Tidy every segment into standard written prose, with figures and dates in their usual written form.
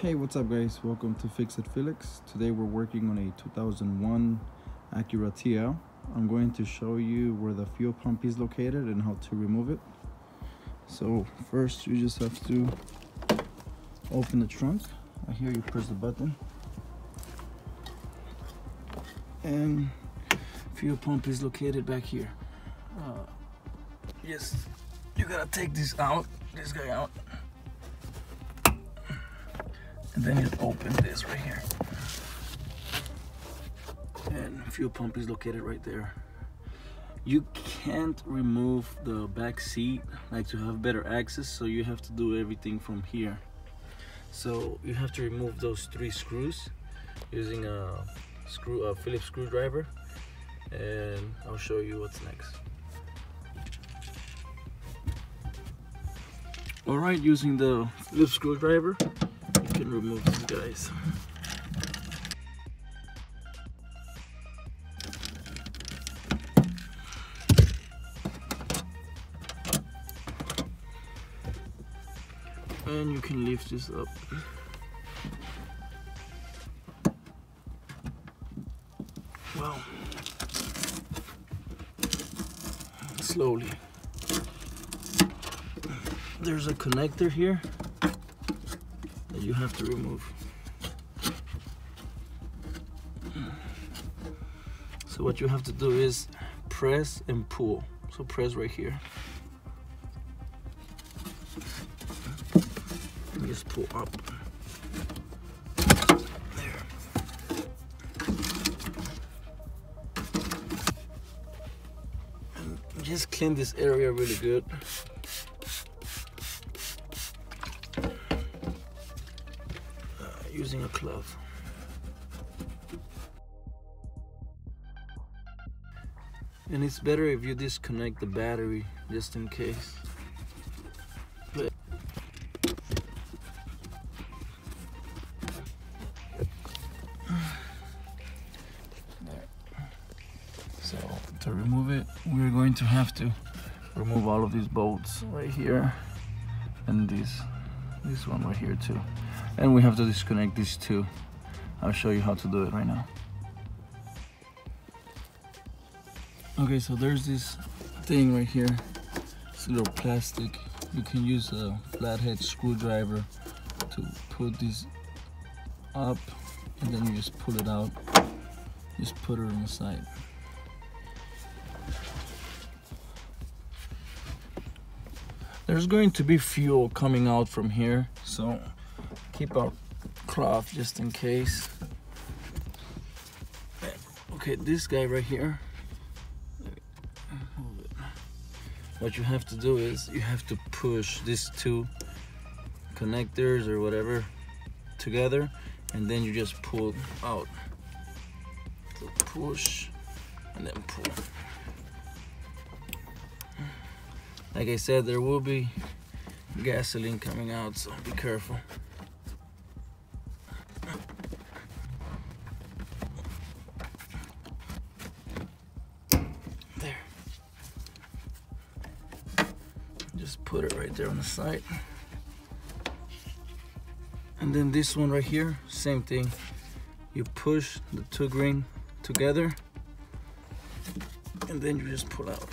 Hey, what's up guys? Welcome to Fix It Felix. Today we're working on a 2001 Acura TL. I'm going to show you where the fuel pump is located and how to remove it. So first you just have to open the trunk. Here you press the button and fuel pump is located back here. Yes, you gotta take this guy out. And then you open this right here. And fuel pump is located right there. You can't remove the back seat like to have better access, so you have to do everything from here. So you have to remove those 3 screws using a Phillips screwdriver, and I'll show you what's next. Alright, using the Phillips screwdriver, you can remove these guys. And you can lift this up. Well, slowly. There's a connector here that you have to remove. So what you have to do is press and pull. So press right here. And just pull up. There. And just clean this area really good. Using a glove. And it's better if you disconnect the battery just in case. There. So to remove it, we're going to have to remove all of these bolts right here and this one right here too. And we have to disconnect these 2. I'll show you how to do it right now. Okay, so there's this thing right here. It's a little plastic. You can use a flathead screwdriver to put this up, and then you just pull it out. Just put it on the side. There's going to be fuel coming out from here, so keep our cloth just in case. Okay, this guy right here, what you have to do is you have to push these 2 connectors or whatever together, and then you just pull out. So push and then pull. Like I said, there will be gasoline coming out, so be careful. There. Just put it right there on the side. And then this one right here, same thing. You push the 2 green together, and then you just pull out.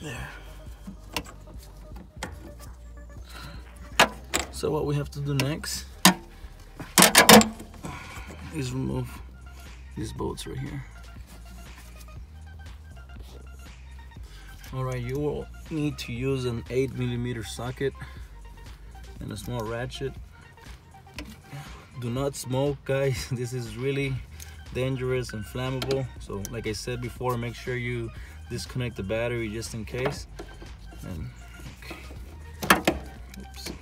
There. So what we have to do next is remove these bolts right here. Alright, you will need to use an 8mm socket and a small ratchet. Do not smoke, guys. This is really dangerous and flammable. So like I said before, make sure you disconnect the battery just in case. And okay. Oops.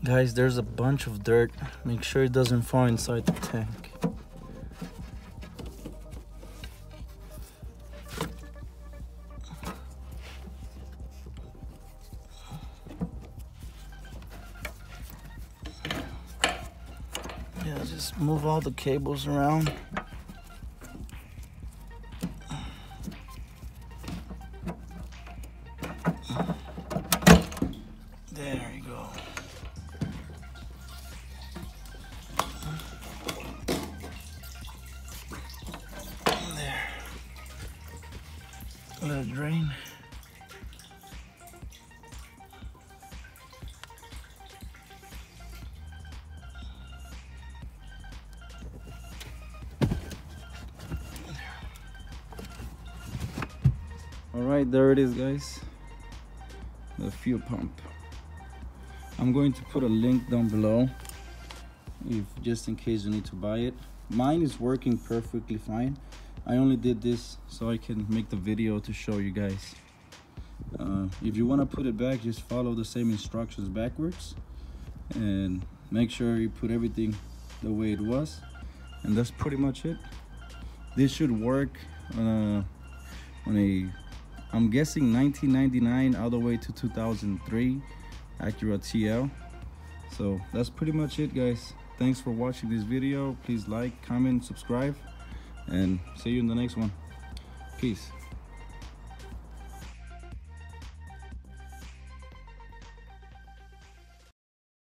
Guys, there's a bunch of dirt. Make sure it doesn't fall inside the tank. Yeah, just move all the cables around. There you go. There. Let it drain. All right, there it is, guys. The fuel pump. I'm going to put a link down below, if just in case you need to buy it. Mine is working perfectly fine. I only did this so I can make the video to show you guys. If you want to put it back, just follow the same instructions backwards and make sure you put everything the way it was, and that's pretty much it. This should work on a I'm guessing 1999 all the way to 2003 Acura TL. So that's pretty much it, guys. Thanks for watching this video. Please like, comment, subscribe, and see you in the next one. Peace.